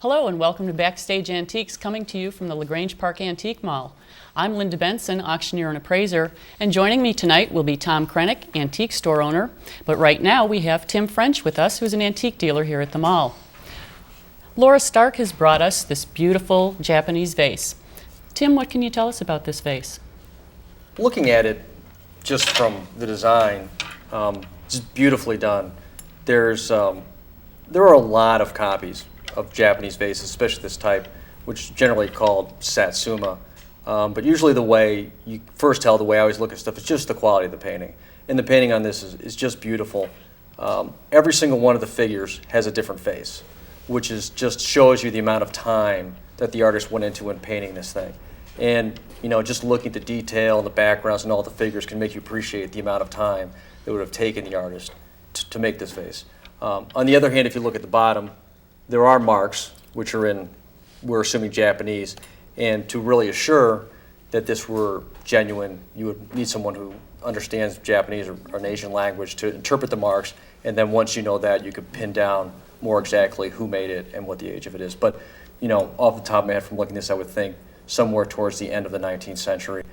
Hello and welcome to Backstage Antiques, coming to you from the LaGrange Park Antique Mall. I'm Linda Benson, auctioneer and appraiser, and joining me tonight will be Tom Krennick, antique store owner. But right now we have Tim French with us, who's an antique dealer here at the mall. Laura Stark has brought us this beautiful Japanese vase. Tim, what can you tell us about this vase? Looking at it just from the design, it's beautifully done. There are a lot of copies of Japanese vases, especially this type, which is generally called satsuma. But usually the way you first tell, the way I always look at stuff, is just the quality of the painting. And the painting on this is just beautiful. Every single one of the figures has a different face, which is just shows you the amount of time that the artist went into in painting this thing. And you know, just looking at the detail and the backgrounds and all the figures can make you appreciate the amount of time that would have taken the artist to make this vase. On the other hand, if you look at the bottom, there are marks, which are in, we're assuming, Japanese, and to really assure that this were genuine, you would need someone who understands Japanese or an Asian language to interpret the marks, and then once you know that, you could pin down more exactly who made it and what the age of it is. But, you know, off the top of my head from looking at this, I would think somewhere towards the end of the 19th century,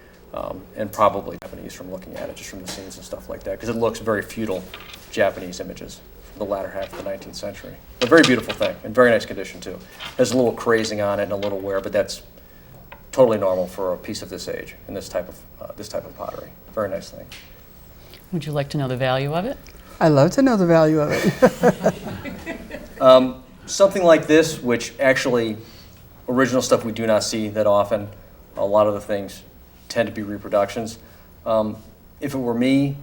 and probably Japanese from looking at it, just from the scenes and stuff like that, because it looks very feudal Japanese images. The latter half of the 19th century. A very beautiful thing, in very nice condition too. There's a little crazing on it and a little wear, but that's totally normal for a piece of this age and this type of pottery. Very nice thing. Would you like to know the value of it? I'd love to know the value of it. Something like this, which actually, original stuff we do not see that often. A lot of the things tend to be reproductions. If it were me,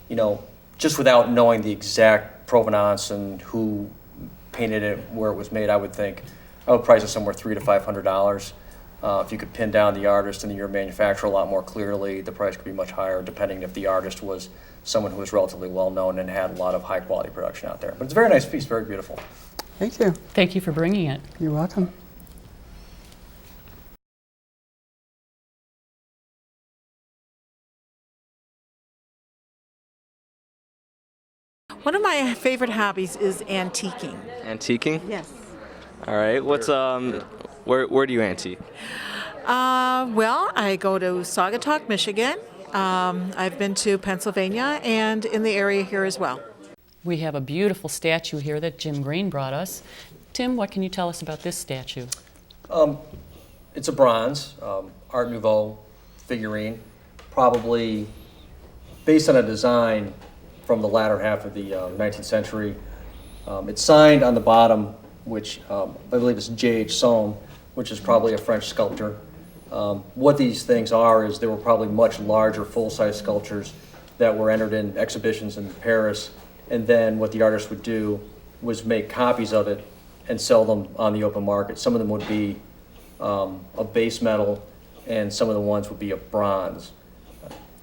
you know, just without knowing the exact provenance and who painted it, where it was made, I would price it somewhere $300 to $500. If you could pin down the artist and the year of manufacture a lot more clearly, the price could be much higher, depending if the artist was someone who was relatively well known and had a lot of high quality production out there. But it's a very nice piece, very beautiful. Thank you. Thank you for bringing it. You're welcome. One of my favorite hobbies is antiquing. Antiquing? Yes. All right. What's where do you antique? Well, I go to Saugatuck, Michigan. I've been to Pennsylvania and in the area here as well. We have a beautiful statue here that Jim Green brought us. Tim, what can you tell us about this statue? It's a bronze Art Nouveau figurine, probably based on a design from the latter half of the 19th century. It's signed on the bottom, which I believe is J.H. Sohm, which is probably a French sculptor. What these things are is they were probably much larger full-size sculptures that were entered in exhibitions in Paris, and then what the artist would do was make copies of it and sell them on the open market. Some of them would be a base metal, and some of the ones would be a bronze.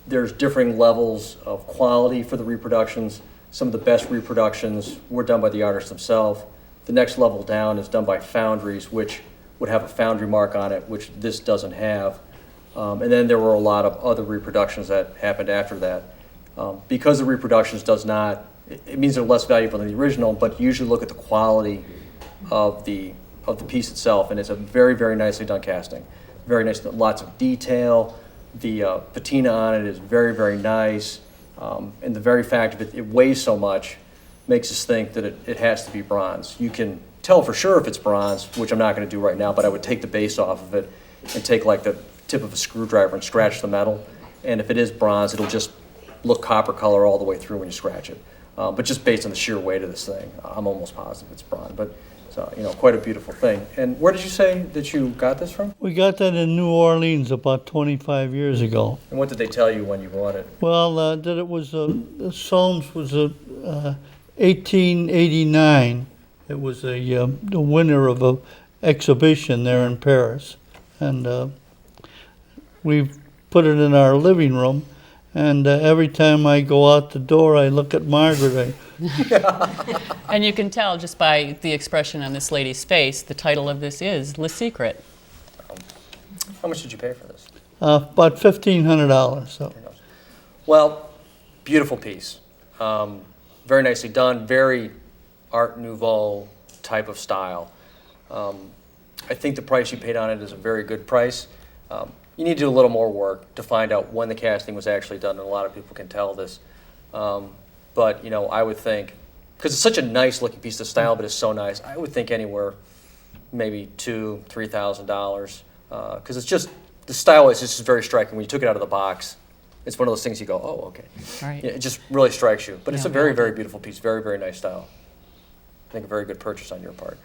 There's differing levels of quality for the reproductions. Some of the best reproductions were done by the artist themselves. The next level down is done by foundries, which would have a foundry mark on it, which this doesn't have. And then there were a lot of other reproductions that happened after that. Because the reproductions does not, it means they're less valuable than the original, but you usually look at the quality of the piece itself, and it's a very, very nicely done casting. Very nice, lots of detail. The patina on it is very, very nice, and the very fact that it weighs so much makes us think that it has to be bronze. You can tell for sure if it's bronze, which I'm not going to do right now, but I would take the base off of it and take like the tip of a screwdriver and scratch the metal, and if it is bronze, it'll just look copper color all the way through when you scratch it. But just based on the sheer weight of this thing, I'm almost positive it's bronze. But so, you know, quite a beautiful thing. And where did you say that you got this from? We got that in New Orleans about 25 years ago. And what did they tell you when you bought it? Well, that it was, Soames was 1889. It was the winner of an exhibition there in Paris. And we put it in our living room. And every time I go out the door, I look at Margaret. And you can tell just by the expression on this lady's face, the title of this is Le Secret. How much did you pay for this? About $1,500. So. Well, beautiful piece. Very nicely done. Very Art Nouveau type of style. I think the price you paid on it is a very good price. You need to do a little more work to find out when the casting was actually done, and a lot of people can tell this. But, you know, I would think, because it's such a nice looking piece, the style of it is so nice, I would think anywhere maybe $2,000, $3,000, because it's just, the style is just very striking. When you took it out of the box, it's one of those things you go, oh, okay. Right. Yeah, it just really strikes you. But it's Yeah, a very, well very done. beautiful piece, very, very nice style. I think a very good purchase on your part.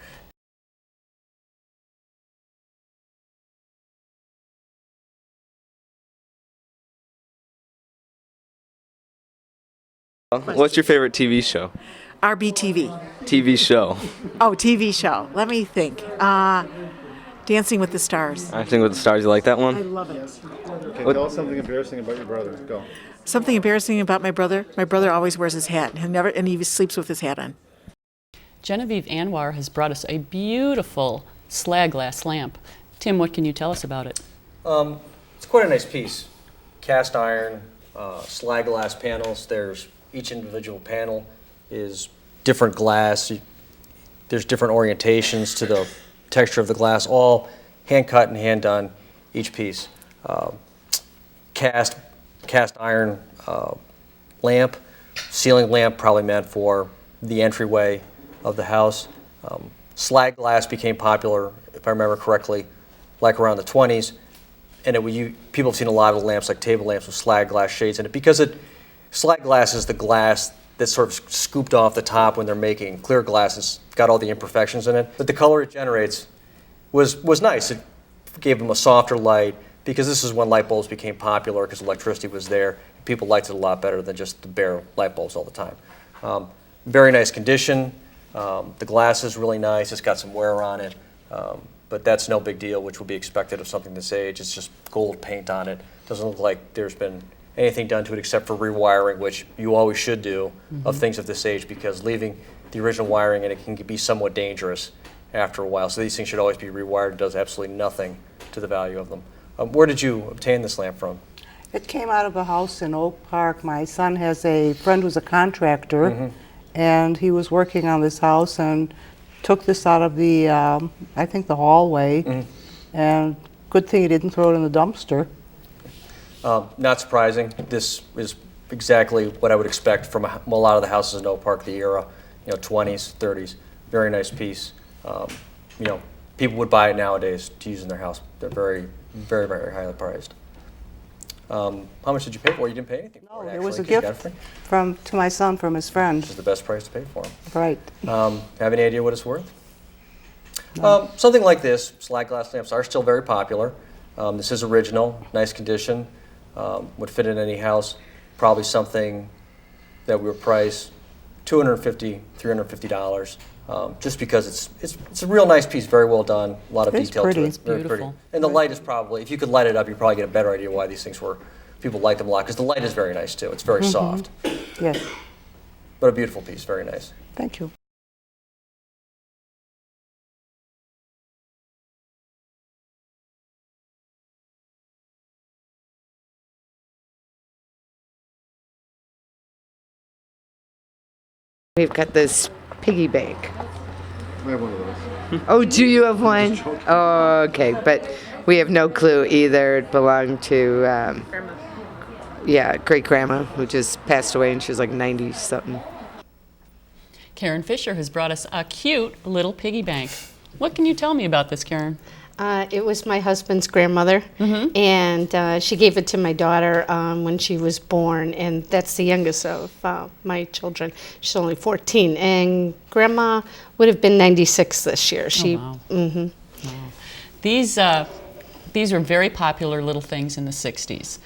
What's your favorite TV show? RBTV. TV show. Oh, TV show. Let me think. Dancing with the Stars. Acting with the Stars. You like that I one? love it. Okay, tell us something embarrassing about your brother. Go. Something embarrassing about my brother. My brother always wears his hat. And he sleeps with his hat on. Genevieve Anwar has brought us a beautiful slag glass lamp. Tim, what can you tell us about it? It's quite a nice piece. Cast iron, slag glass panels. There's each individual panel is different glass. There's different orientations to the texture of the glass, all hand cut and hand done, each piece. Cast iron lamp, ceiling lamp probably meant for the entryway of the house. Slag glass became popular, if I remember correctly, like around the 20s. And people have seen a lot of lamps, like table lamps with slag glass shades in it, because slag glass is the glass that's sort of scooped off the top when they're making clear glass. It's got all the imperfections in it. But the color it generates was nice. It gave them a softer light, because this is when light bulbs became popular, because electricity was there. People liked it a lot better than just the bare light bulbs all the time. Very nice condition. The glass is really nice. It's got some wear on it. But that's no big deal, which would be expected of something this age. It's just gold paint on it. Doesn't look like there's been anything done to it except for rewiring, which you always should do of things of this age, because leaving the original wiring in it can be somewhat dangerous after a while. So these things should always be rewired. It does absolutely nothing to the value of them. Where did you obtain this lamp from? It came out of a house in Oak Park. My son has a friend who's a contractor, and he was working on this house and took this out of the, I think the hallway, and good thing he didn't throw it in the dumpster. Not surprising. This is exactly what I would expect from a lot of the houses in Oak Park, the era, 20s, 30s. Very nice piece. People would buy it nowadays to use in their house. They're very, very, very highly priced. How much did you pay for it? You didn't pay anything for it, It actually. was a You got it gift free? to my son from his friend. Which is the best price to pay for them. Right. Have any idea what it's worth? Something like this, slag glass lamps are still very popular. This is original, nice condition, would fit in any house. Probably something that we would price $250, $350, just because it's a real nice piece, very well done, a lot of It's detail pretty. to it. It's very Beautiful. pretty. And the light is probably, if you could light it up, you'd probably get a better idea why these things people like them a lot, because the light is very nice too. It's very soft, Yes. but a beautiful piece, very nice. Thank you. We've got this piggy bank. I have one of those. Oh, do you have one? Oh, okay, but we have no clue either. It belonged to, great grandma, who just passed away, and she was like 90 something. Karen Fisher has brought us a cute little piggy bank. What can you tell me about this, Karen? It was my husband's grandmother, and she gave it to my daughter when she was born, and that's the youngest of my children. She's only 14, and Grandma would have been 96 this year. Wow. Wow. These were very popular little things in the 60s.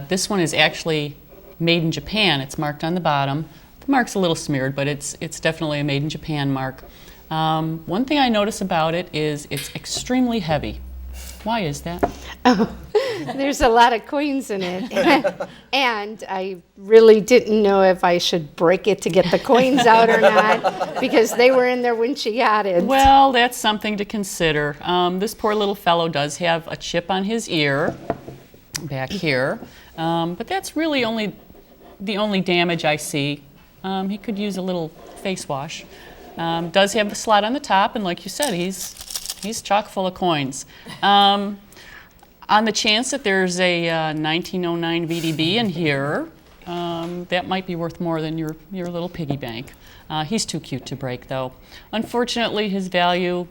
This one is actually made in Japan. It's marked on the bottom. The mark's a little smeared, but it's definitely a made in Japan mark. One thing I notice about it is it's extremely heavy. Why is that? Oh, there's a lot of coins in it, and I really didn't know if I should break it to get the coins out or not, because they were in there when she got it. Well, that's something to consider. This poor little fellow does have a chip on his ear back here, but that's really the only damage I see. He could use a little face wash. Does have the slot on the top, and like you said, he's He's chock full of coins. On the chance that there's a 1909 VDB in here, that might be worth more than your little piggy bank. He's too cute to break, though. Unfortunately, his value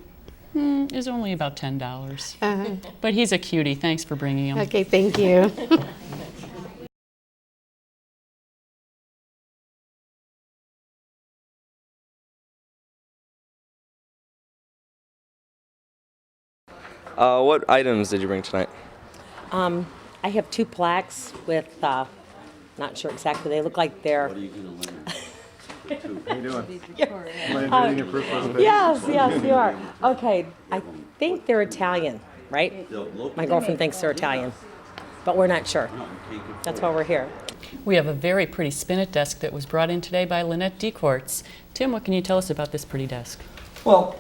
is only about $10. But he's a cutie. Thanks for bringing him. Okay, thank you. What items did you bring tonight? I have 2 plaques with, not sure exactly, they look like they're... How you doing? Am I invading your proof presentation? Yes, you are. Okay, I think they're Italian, right? My girlfriend thinks they're Italian, but we're not sure. That's why we're here. We have a very pretty spinet desk that was brought in today by Lynette Decourts. Tim, what can you tell us about this pretty desk? Well,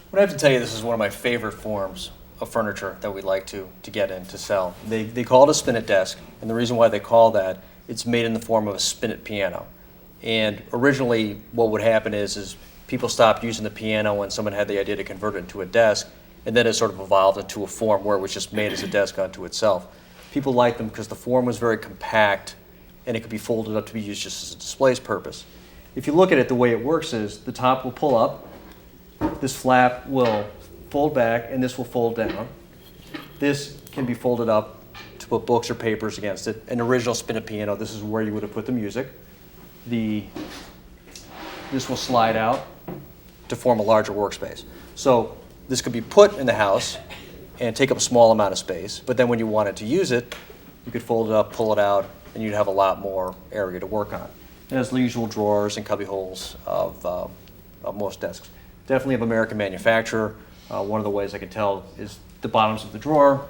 what I have to tell you, this is one of my favorite forms of furniture that we like to get in to sell. They call it a spinet desk, and the reason why they call that, it's made in the form of a spinet piano. And originally what would happen is people stopped using the piano when someone had the idea to convert it into a desk, and then it sort of evolved into a form where it was just made as a desk unto itself. People liked them because the form was very compact and it could be folded up to be used just as a displays purpose. If you look at it, the way it works is the top will pull up, this flap will fold back, and this will fold down. This can be folded up to put books or papers against it. An original spinet piano, this is where you would have put the music. This will slide out to form a larger workspace. So this could be put in the house and take up a small amount of space, but then when you wanted to use it, you could fold it up, pull it out, and you'd have a lot more area to work on. It has the usual drawers and cubby holes of most desks. Definitely of American manufacturer. One of the ways I can tell is the bottoms of the drawer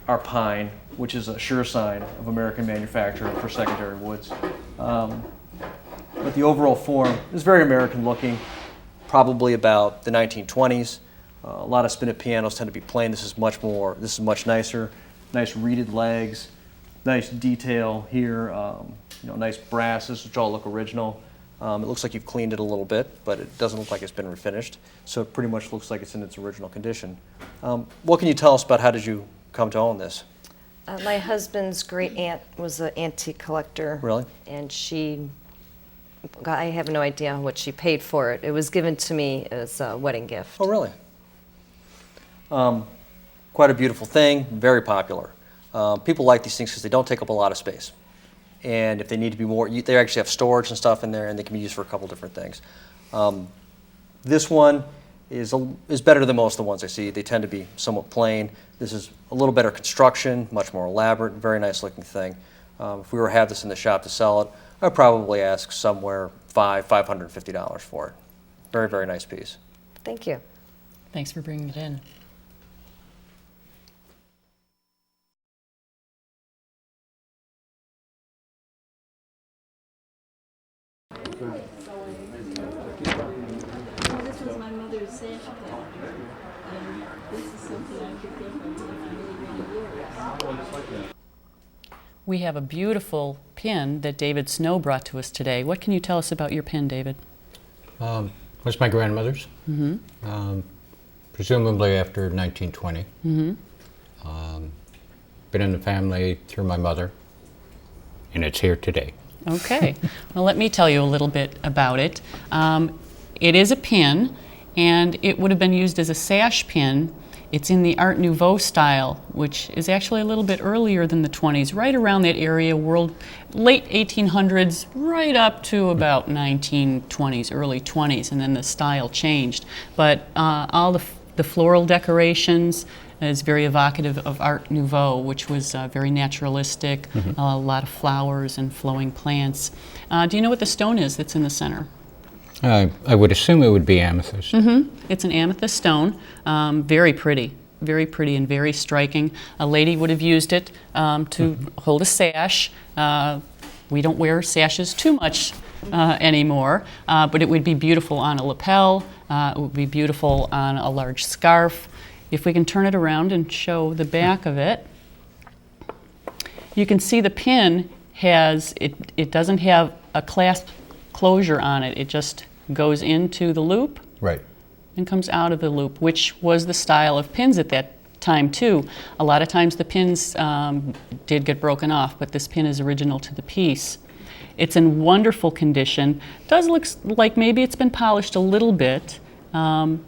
are pine, which is a sure sign of American manufacture for secondary woods. But the overall form is very American looking, probably about the 1920s. A lot of spinet pianos tend to be plain. This is much nicer. Nice reeded legs, nice detail here, nice brasses, which all look original. It looks like you've cleaned it a little bit, but it doesn't look like it's been refinished. So it pretty much looks like it's in its original condition. What can you tell us about how did you come to own this? My husband's great aunt was an antique collector. Really? And I have no idea what she paid for it. It was given to me as a wedding gift. Oh, really? Quite a beautiful thing, very popular. People like these things because they don't take up a lot of space. And if they need to be more, they actually have storage and stuff in there, and they can be used for a couple different things. This one is better than most of the ones I see. They tend to be somewhat plain. This is a little better construction, much more elaborate, very nice looking thing. If we were to have this in the shop to sell it, I'd probably ask somewhere $550 for it. Very, very nice piece. Thank you. Thanks for bringing it in. This was my mother's sash pin, and this is something I picked up on many years. We have a beautiful pin that David Snow brought to us today. What can you tell us about your pin, David? Was my grandmother's, presumably after 1920. Been in the family through my mother, and it's here today. Okay. Well, let me tell you a little bit about it. It is a pin, and it would have been used as a sash pin. It's in the Art Nouveau style, which is actually a little bit earlier than the 20s, right around that area, late 1800s, right up to about 1920s, early 20s, and then the style changed. But all the floral decorations is very evocative of Art Nouveau, which was very naturalistic, a lot of flowers and flowing plants. Do you know what the stone is that's in the center? I would assume it would be amethyst. It's an amethyst stone, very pretty and very striking. A lady would have used it to hold a sash. We don't wear sashes too much anymore, but it would be beautiful on a lapel. It would be beautiful on a large scarf. If we can turn it around and show the back of it, you can see the pin it doesn't have a clasp closure on it. It just goes into the loop. Right. and comes out of the loop, which was the style of pins at that time too. A lot of times the pins did get broken off, but this pin is original to the piece. It's in wonderful condition. Does look like maybe it's been polished a little bit,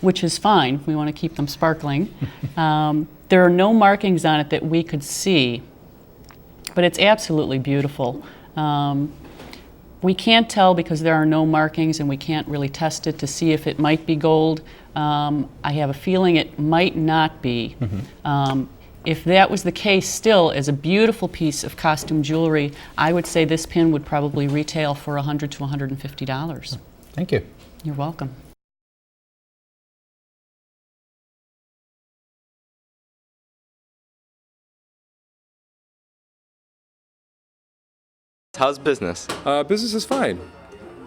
which is fine. We want to keep them sparkling. There are no markings on it that we could see, but it's absolutely beautiful. We can't tell because there are no markings and we can't really test it to see if it might be gold. I have a feeling it might not be. If that was the case still, as a beautiful piece of costume jewelry, I would say this pin would probably retail for $100 to $150. Thank you. You're welcome. How's business? Business is fine.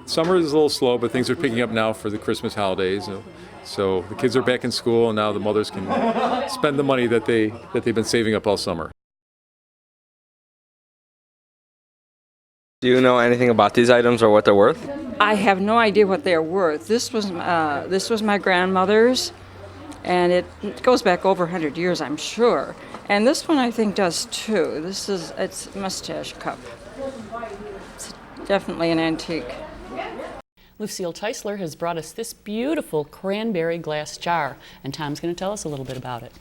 Summer is a little slow, but things are picking up now for the Christmas holidays. So the kids are back in school, and now the mothers can spend the money that they've been saving up all summer. Do you know anything about these items or what they're worth? I have no idea what they're worth. This was my grandmother's, and it goes back over 100 years, I'm sure. And this one I think does too. It's a mustache cup. It's definitely an antique. Lucille Teisler has brought us this beautiful cranberry glass jar, and Tom's going to tell us a little bit about it.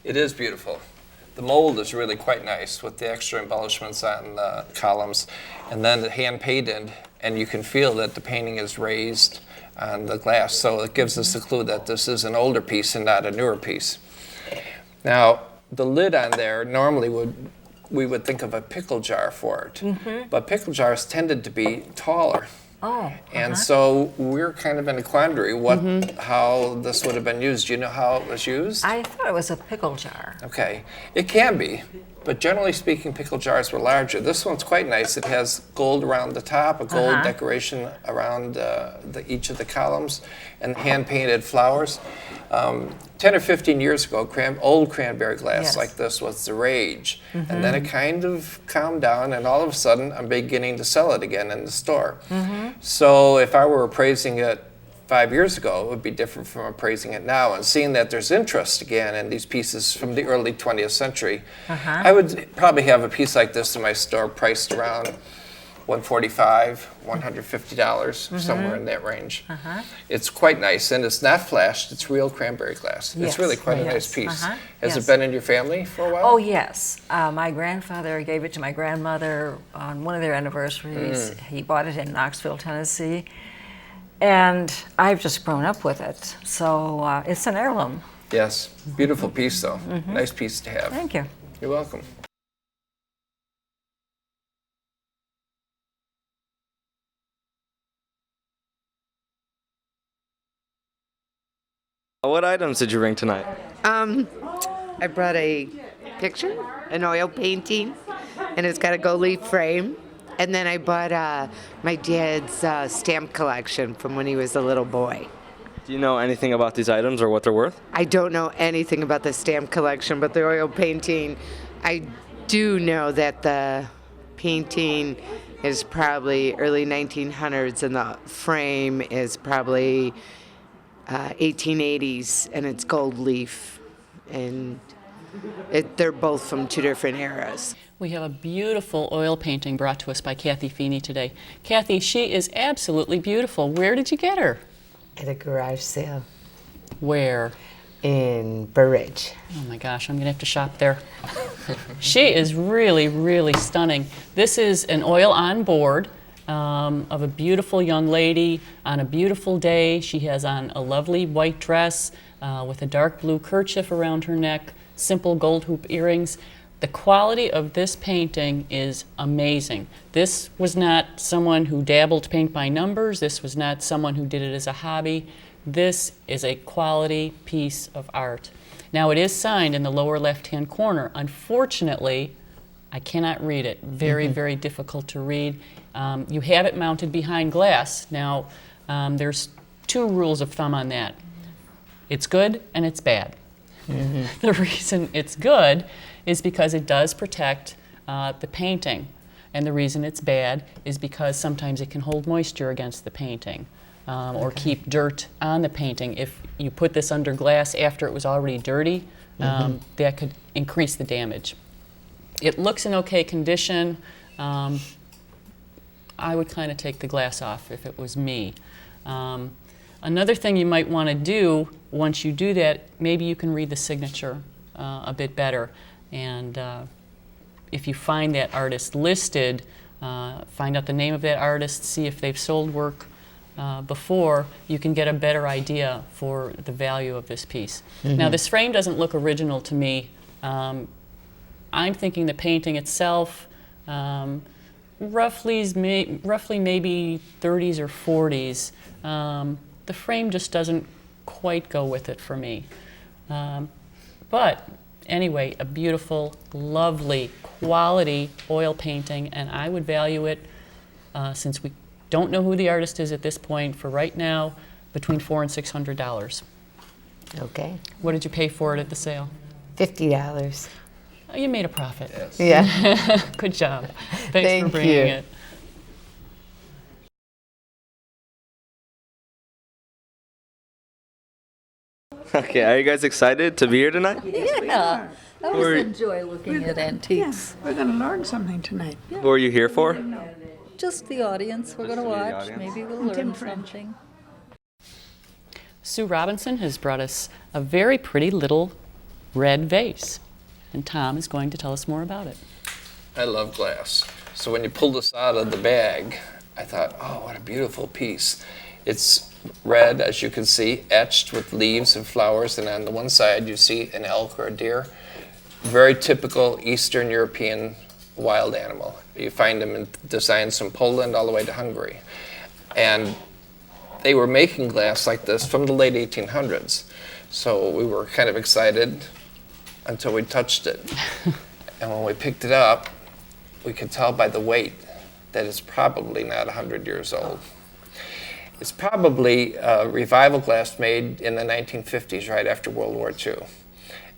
It is beautiful. The mold is really quite nice with the extra embellishments on the columns, and then the hand painted, and you can feel that the painting is raised on the glass, so it gives us the clue that this is an older piece and not a newer piece. Now, the lid on there normally we would think of a pickle jar for it, but pickle jars tended to be taller. Oh. And so we're kind of in a quandary how this would have been used. Do you know how it was used? I thought it was a pickle jar. Okay, it can be, but generally speaking, pickle jars were larger. This one's quite nice. It has gold around the top, a gold decoration around each of the columns, and hand-painted flowers. 10 or 15 years ago, old cranberry glass like this was the rage. And then it kind of calmed down, and all of a sudden, I'm beginning to sell it again in the store. So if I were appraising it 5 years ago, it would be different from appraising it now. And seeing that there's interest again in these pieces from the early 20th century, I would probably have a piece like this in my store priced around $145, $150, somewhere in that range. It's quite nice, and it's not flashed. It's real cranberry glass. It's really quite a nice piece. Has it been in your family for a while? Oh, yes. My grandfather gave it to my grandmother on one of their anniversaries. He bought it in Knoxville, Tennessee, and I've just grown up with it. So it's an heirloom. Yes. Beautiful piece, though. Nice piece to have. Thank you. You're welcome. What items did you bring tonight? I brought a picture, an oil painting, and it's got a gold leaf frame. And then I bought my dad's stamp collection from when he was a little boy. Do you know anything about these items or what they're worth? I don't know anything about the stamp collection, but the oil painting, I do know that the painting is probably early 1900s and the frame is probably 1880s, and it's gold leaf, and they're both from two different eras. We have a beautiful oil painting brought to us by Kathy Feeney today. Kathy, she is absolutely beautiful. Where did you get her? At a garage sale. Where? In Burridge. Oh my gosh, I'm gonna have to shop there. She is really, really stunning. This is an oil on board of a beautiful young lady on a beautiful day. She has on a lovely white dress with a dark blue kerchief around her neck, simple gold hoop earrings. The quality of this painting is amazing. This was not someone who dabbled paint by numbers. This was not someone who did it as a hobby. This is a quality piece of art. Now, it is signed in the lower left-hand corner. Unfortunately, I cannot read it. Very, very difficult to read. You have it mounted behind glass. Now, there's two rules of thumb on that. It's good and it's bad. The reason it's good is because it does protect the painting. And the reason it's bad is because sometimes it can hold moisture against the painting. or keep dirt on the painting. If you put this under glass after it was already dirty, that could increase the damage. It looks in okay condition. I would kind of take the glass off if it was me. Another thing you might want to do once you do that, maybe you can read the signature a bit better. And if you find that artist listed, find out the name of that artist, see if they've sold work before, you can get a better idea for the value of this piece. Now, this frame doesn't look original to me. I'm thinking the painting itself, roughly maybe 30s or 40s. The frame just doesn't quite go with it for me. But anyway, a beautiful, lovely, quality oil painting, and I would value it, since we don't know who the artist is at this point, for right now, between $400 and $600. Okay. What did you pay for it at the sale? $50. Oh, you made a profit. Yes. Yeah. Good job. Thanks Thank for bringing you. it. Okay, are you guys excited to be here tonight? Yeah, I Or- always enjoy looking at antiques. We're going to learn something tonight. What are you here for? Just the audience. We're going to for the watch. audience? Maybe we'll learn something. Sue Robinson has brought us a very pretty little red vase, and Tom is going to tell us more about it. I love glass. So when you pull this out of the bag, I thought, oh, what a beautiful piece. It's red, as you can see, etched with leaves and flowers, and on the one side you see an elk or a deer. Very typical Eastern European wild animal. You find them in designs from Poland all the way to Hungary. And they were making glass like this from the late 1800s. So we were kind of excited until we touched it. And when we picked it up, we could tell by the weight that it's probably not 100 years old. It's probably revival glass made in the 1950s, right after World War II.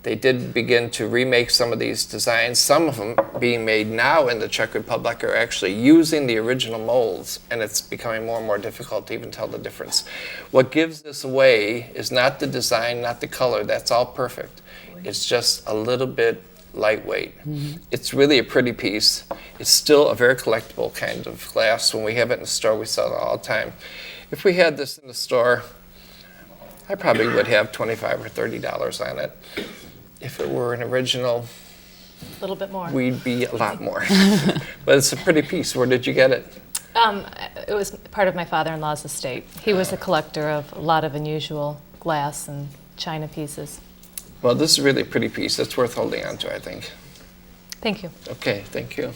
They did begin to remake some of these designs. Some of them being made now in the Czech Republic are actually using the original molds, and it's becoming more and more difficult to even tell the difference. What gives this away is not the design, not the color, that's all perfect. It's just a little bit lightweight. It's really a pretty piece. It's still a very collectible kind of glass. When we have it in the store, we sell it all the time. If we had this in the store, I probably would have $25 or $30 on it. If it were an original, A little bit more. we'd be a lot more. But it's a pretty piece. Where did you get it? It was part of my father-in-law's estate. He was a collector of a lot of unusual glass and china pieces. Well, this is really a pretty piece. It's worth holding on to, I think. Thank you. Okay, thank you.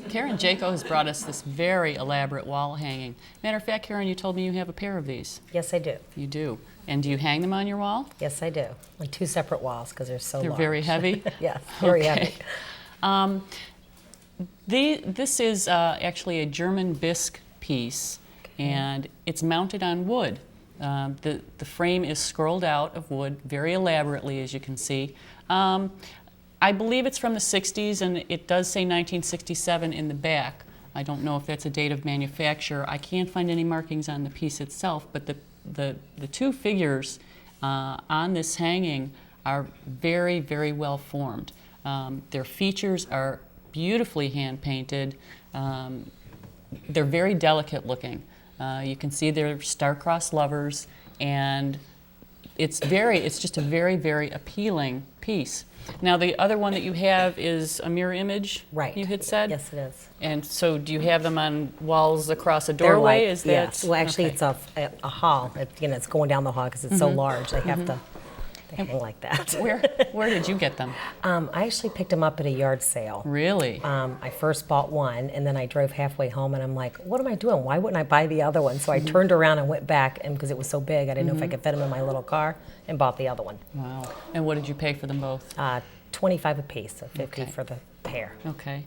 Karen Jaco has brought us this very elaborate wall hanging. Matter of fact, Karen, you told me you have a pair of these. Yes, I do. You do. And do you hang them on your wall? Yes, I do. On two separate walls because they're so They're large. very heavy? Yes, very heavy. This is actually a German bisque piece, and it's mounted on wood. The frame is scrolled out of wood very elaborately, as you can see. I believe it's from the 60s, and it does say 1967 in the back. I don't know if that's a date of manufacture. I can't find any markings on the piece itself, but the two figures on this hanging are very, very well formed. Their features are beautifully hand-painted. They're very delicate looking. You can see they're star-crossed lovers, and it's just a very, very appealing piece. Now, the other one that you have is a mirror image, right? You had said? Yes, it is. And so do you have them on walls across a They're doorway? like- Is that? yes. Well, actually, okay. it's a hall. It's going down the hall because it's so Mhm. large. They have Mhm. to they hang like that. Where did you get them? I actually picked them up at a yard sale. Really? I first bought one, and then I drove halfway home, and I'm like, what am I doing? Why wouldn't I buy the other one? So I turned around and went back, and because it was so big, I didn't know if I could fit them in my little car, and bought the other one. Wow. And what did you pay for them both? 25 a piece, so 50 Okay. for the pair. Okay.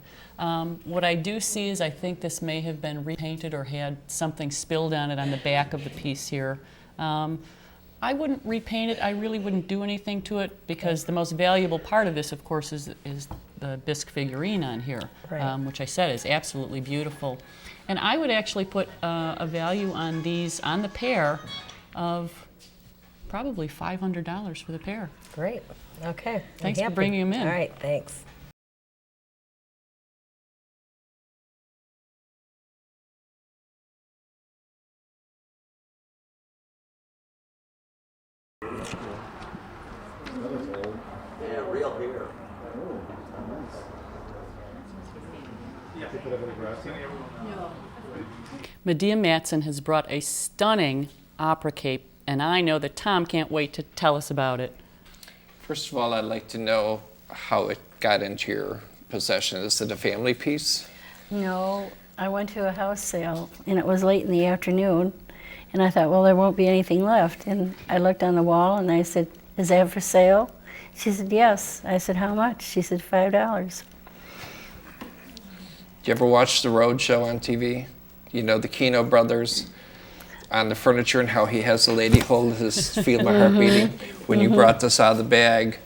What I do see is I think this may have been repainted or had something spilled on it on the back of the piece here. I wouldn't repaint it. I really wouldn't do anything to it because the most valuable part of this, of course, is the bisque figurine on here, Right. which I said is absolutely beautiful. And I would actually put a value on these, on the pair, of probably $500 for the pair. Great. Okay. I'm Thanks for happy. bringing them in. All right. Thanks. Yeah, real here. Medea Matson has brought a stunning opera cape, and I know that Tom can't wait to tell us about it. First of all, I'd like to know how it got into your possession. Is it a family piece? No, I went to a house sale, and it was late in the afternoon, and I thought, well, there won't be anything left. And I looked on the wall, and I said, is that for sale? She said, yes. I said, how much? She said, $5. Do you ever watch The Road Show on TV? You know the Kino brothers on the furniture and how he has the lady hold his feel my heart beating. When you brought this out of the bag,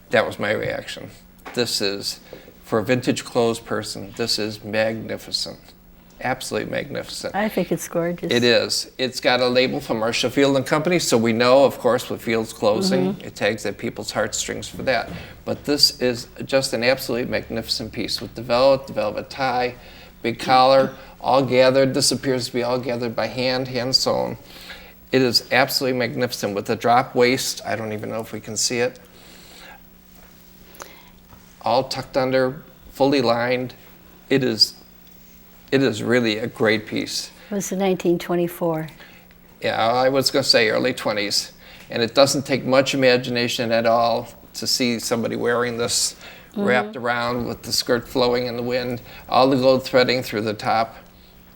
that was my reaction. This is, for a vintage clothes person, this is magnificent. Absolutely magnificent. I think it's gorgeous. It is. It's got a label from Marshall Field and Company, so we know, of course, with Field's closing, it tags at people's heartstrings for that. But this is just an absolutely magnificent piece with the velvet tie, big collar, all gathered. This appears to be all gathered by hand sewn. It is absolutely magnificent with the drop waist. I don't even know if we can see it. All tucked under, fully lined. It is really a great piece. It was 1924. Yeah, I was going to say early 20s. And it doesn't take much imagination at all to see somebody wearing this wrapped around with the skirt flowing in the wind, all the gold threading through the top.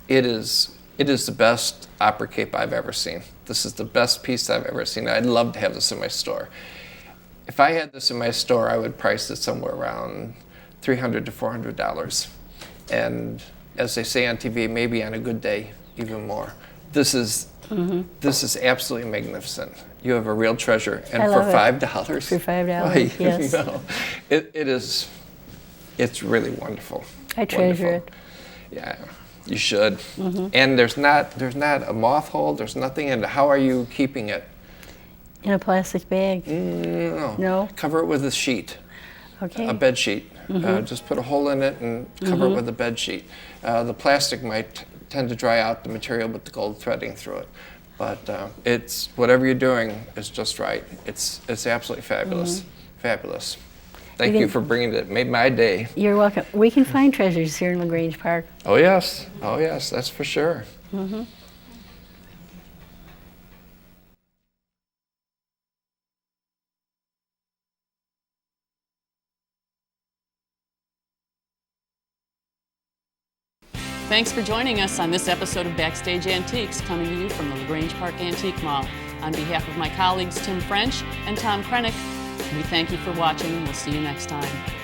It is the best opera cape I've ever seen. This is the best piece I've ever seen. I'd love to have this in my store. If I had this in my store, I would price it somewhere around $300 to $400. And as they say on TV, maybe on a good day, even more. This is absolutely magnificent. You have a real treasure, and for $5. For $5, well, yes. No, it's really wonderful. I treasure it. Yeah, you should. And there's not a moth hole. There's nothing in it. How are you keeping it? In a plastic bag. No. No? Cover it with a sheet. Okay. A bed sheet. Just put a hole in it and cover it with a bed sheet. The plastic might tend to dry out the material with the gold threading through it. But it's whatever you're doing is just right. It's absolutely fabulous. Fabulous. Thank you for bringing it. It made my day. You're welcome. We can find treasures here in LaGrange Park. Oh yes, that's for sure. Thanks for joining us on this episode of Backstage Antiques, coming to you from the LaGrange Park Antique Mall. On behalf of my colleagues Tim French and Tom Krennick, we thank you for watching, and we'll see you next time.